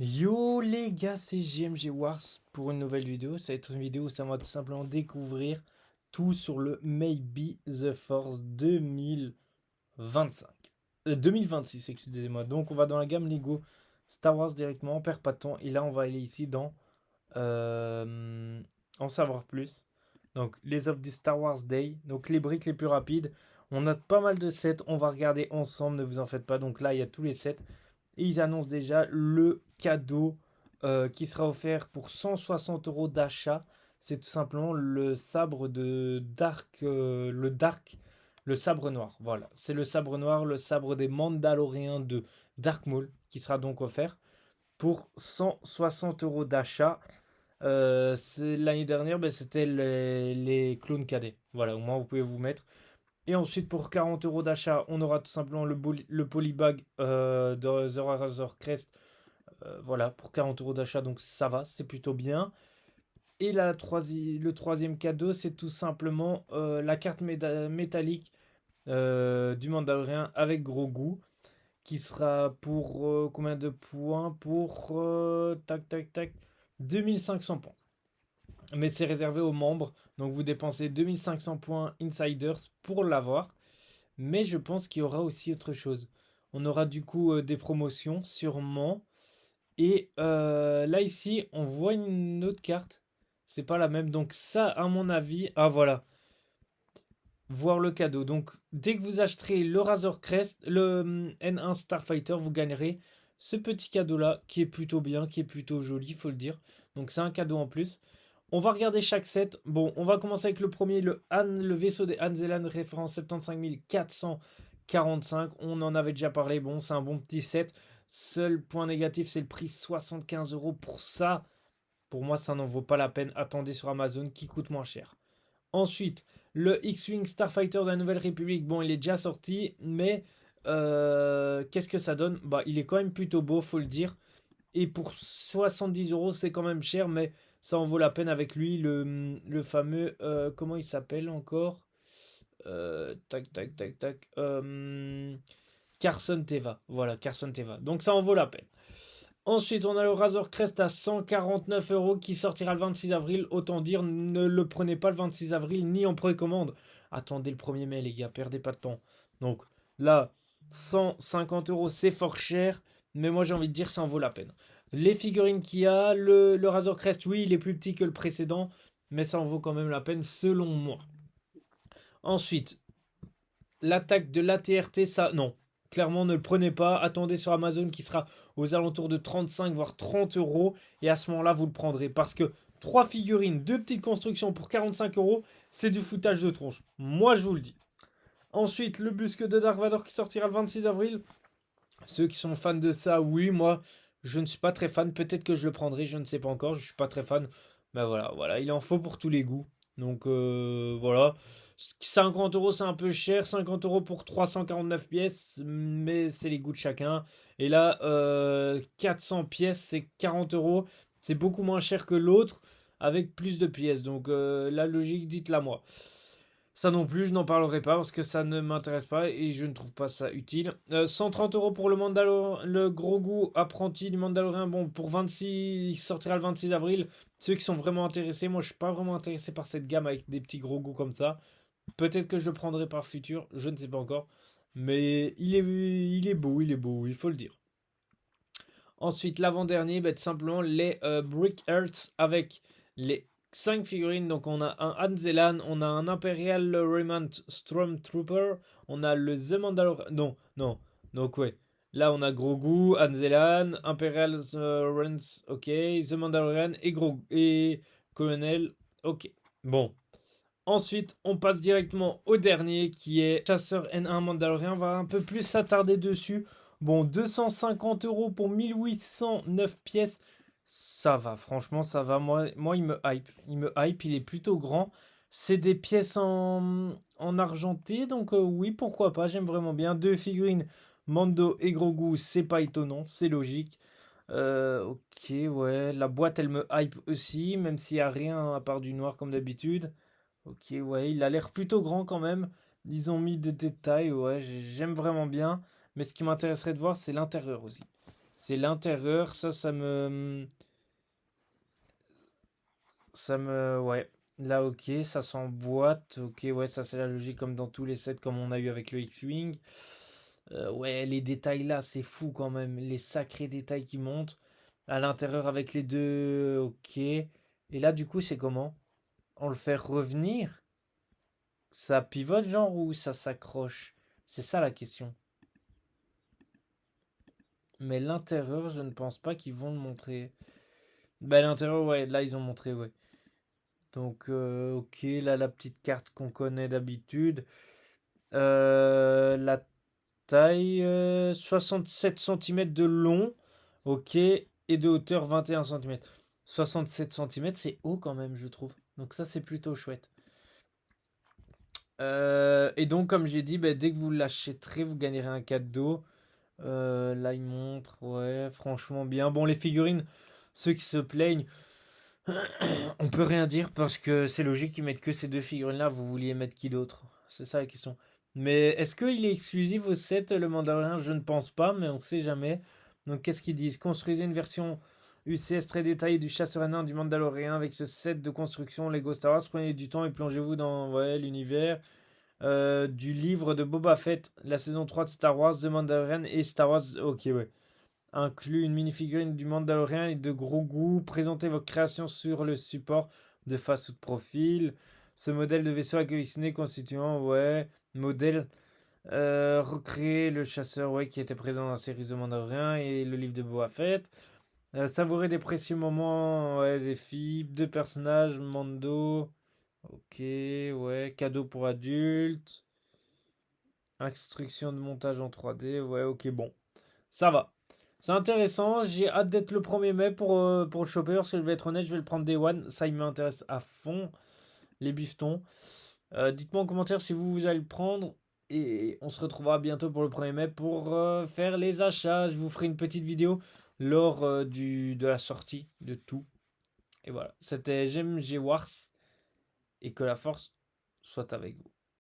Yo les gars, c'est JMG Wars pour une nouvelle vidéo. Ça va être une vidéo où ça va tout simplement découvrir tout sur le Maybe the Force 2025. 2026, excusez-moi. Donc on va dans la gamme Lego Star Wars directement, on perd pas de temps. Et là on va aller ici dans en savoir plus. Donc les offres du Star Wars Day, donc les briques les plus rapides. On a pas mal de sets, on va regarder ensemble, ne vous en faites pas. Donc là il y a tous les sets. Et ils annoncent déjà le cadeau qui sera offert pour 160 euros d'achat. C'est tout simplement le sabre de Dark, le sabre noir. Voilà, c'est le sabre noir, le sabre des Mandaloriens de Dark Maul qui sera donc offert pour 160 euros d'achat. L'année dernière, ben, c'était les clones cadets. Voilà, au moins vous pouvez vous mettre. Et ensuite, pour 40 euros d'achat, on aura tout simplement le polybag de The Razor Crest. Voilà, pour 40 euros d'achat, donc ça va, c'est plutôt bien. Et le troisième cadeau, c'est tout simplement la carte métallique du Mandalorien avec gros goût, qui sera pour combien de points? Pour tac tac tac 2500 points. Mais c'est réservé aux membres, donc vous dépensez 2500 points Insiders pour l'avoir. Mais je pense qu'il y aura aussi autre chose. On aura du coup des promotions, sûrement. Et là, ici, on voit une autre carte. C'est pas la même. Donc, ça, à mon avis. Ah, voilà. Voir le cadeau. Donc, dès que vous acheterez le Razor Crest, le N1 Starfighter, vous gagnerez ce petit cadeau-là qui est plutôt bien, qui est plutôt joli, il faut le dire. Donc, c'est un cadeau en plus. On va regarder chaque set. Bon, on va commencer avec le premier, le vaisseau des Han Zelan, référence 75 445. On en avait déjà parlé. Bon, c'est un bon petit set. Seul point négatif, c'est le prix 75 euros pour ça. Pour moi, ça n'en vaut pas la peine. Attendez sur Amazon qui coûte moins cher. Ensuite, le X-Wing Starfighter de la Nouvelle République. Bon, il est déjà sorti, mais qu'est-ce que ça donne? Bah, il est quand même plutôt beau, faut le dire. Et pour 70 euros, c'est quand même cher, mais ça en vaut la peine avec lui, le fameux. Comment il s'appelle encore? Tac, tac, tac, tac. Carson Teva. Voilà, Carson Teva. Donc ça en vaut la peine. Ensuite, on a le Razor Crest à 149 euros qui sortira le 26 avril. Autant dire, ne le prenez pas le 26 avril ni en précommande. Attendez le 1er mai, les gars, perdez pas de temps. Donc là, 150 euros, c'est fort cher. Mais moi, j'ai envie de dire, ça en vaut la peine. Les figurines qu'il y a, le Razor Crest, oui, il est plus petit que le précédent. Mais ça en vaut quand même la peine, selon moi. Ensuite, l'attaque de l'ATRT, ça, non. Clairement, ne le prenez pas. Attendez sur Amazon qui sera aux alentours de 35 voire 30 euros. Et à ce moment-là, vous le prendrez. Parce que 3 figurines, 2 petites constructions pour 45 euros, c'est du foutage de tronche. Moi, je vous le dis. Ensuite, le busque de Dark Vador qui sortira le 26 avril. Ceux qui sont fans de ça, oui, moi, je ne suis pas très fan. Peut-être que je le prendrai, je ne sais pas encore. Je ne suis pas très fan. Mais voilà, voilà, il en faut pour tous les goûts. Donc voilà. 50 euros, c'est un peu cher. 50 euros pour 349 pièces. Mais c'est les goûts de chacun. Et là, 400 pièces, c'est 40 euros. C'est beaucoup moins cher que l'autre avec plus de pièces. Donc la logique, dites-la moi. Ça non plus, je n'en parlerai pas parce que ça ne m'intéresse pas et je ne trouve pas ça utile. 130 euros pour le gros goût apprenti du Mandalorien. Bon, pour 26, il sortira le 26 avril. Ceux qui sont vraiment intéressés, moi je suis pas vraiment intéressé par cette gamme avec des petits gros goûts comme ça. Peut-être que je le prendrai par futur, je ne sais pas encore. Mais il est beau, il est beau, il faut le dire. Ensuite, l'avant-dernier, bah, tout simplement les Brick Hearts avec les 5 figurines. Donc, on a un Anzelan, on a un Imperial Remnant Stormtrooper, on a le The Mandalorian. Non, non. Donc, ouais. Là, on a Grogu, Anzelan, Imperial Rents, ok. The Mandalorian et Colonel, ok. Bon. Ensuite, on passe directement au dernier qui est Chasseur N1 Mandalorian. On va un peu plus s'attarder dessus. Bon, 250 euros pour 1809 pièces. Ça va, franchement, ça va. Moi, il me hype. Il me hype, il est plutôt grand. C'est des pièces en argenté, donc oui, pourquoi pas. J'aime vraiment bien. Deux figurines, Mando et Grogu, c'est pas étonnant, c'est logique. Ok, ouais. La boîte, elle me hype aussi, même s'il n'y a rien à part du noir comme d'habitude. Ok, ouais, il a l'air plutôt grand quand même. Ils ont mis des détails, ouais, j'aime vraiment bien. Mais ce qui m'intéresserait de voir, c'est l'intérieur aussi. C'est l'intérieur, ouais. Là, ok, ça s'emboîte. Ok, ouais, ça c'est la logique comme dans tous les sets comme on a eu avec le X-Wing. Ouais, les détails là, c'est fou quand même. Les sacrés détails qui montent. À l'intérieur avec les deux, ok. Et là, du coup, c'est comment? On le fait revenir? Ça pivote genre ou ça s'accroche? C'est ça la question. Mais l'intérieur, je ne pense pas qu'ils vont le montrer. Bah l'intérieur, ouais, là ils ont montré, ouais. Donc, ok, là la petite carte qu'on connaît d'habitude. La taille, 67 cm de long, ok, et de hauteur 21 cm. 67 cm, c'est haut quand même, je trouve. Donc ça, c'est plutôt chouette. Et donc, comme j'ai dit, bah, dès que vous l'achèterez, vous gagnerez un cadeau. Là, il montre, ouais, franchement bien. Bon, les figurines, ceux qui se plaignent, on peut rien dire parce que c'est logique qu'ils mettent que ces deux figurines-là. Vous vouliez mettre qui d'autre? C'est ça la question. Mais est-ce qu'il est exclusif au set, le Mandalorian? Je ne pense pas, mais on sait jamais. Donc, qu'est-ce qu'ils disent? Construisez une version UCS très détaillée du chasseur nain du Mandalorian avec ce set de construction Lego Star Wars. Prenez du temps et plongez-vous dans ouais, l'univers du livre de Boba Fett, la saison 3 de Star Wars, The Mandalorian et Star Wars. Ok, ouais. Inclut une mini-figurine du Mandalorian et de Grogu. Présentez vos créations sur le support de face ou de profil. Ce modèle de vaisseau a cuisiné constituant, ouais, modèle. Recréer le chasseur, ouais, qui était présent dans la série The Mandalorian et le livre de Boba Fett. Savourer des précieux moments, ouais, des filles, deux personnages, Mando. Ok, ouais, cadeau pour adultes. Instruction de montage en 3D, ouais, ok, bon. Ça va. C'est intéressant, j'ai hâte d'être le 1er mai pour le choper, parce que je vais être honnête, je vais le prendre Day One, ça il m'intéresse à fond, les bifetons. Dites-moi en commentaire si vous allez le prendre, et on se retrouvera bientôt pour le 1er mai pour faire les achats. Je vous ferai une petite vidéo lors de la sortie de tout. Et voilà, c'était GMG Wars, et que la force soit avec vous.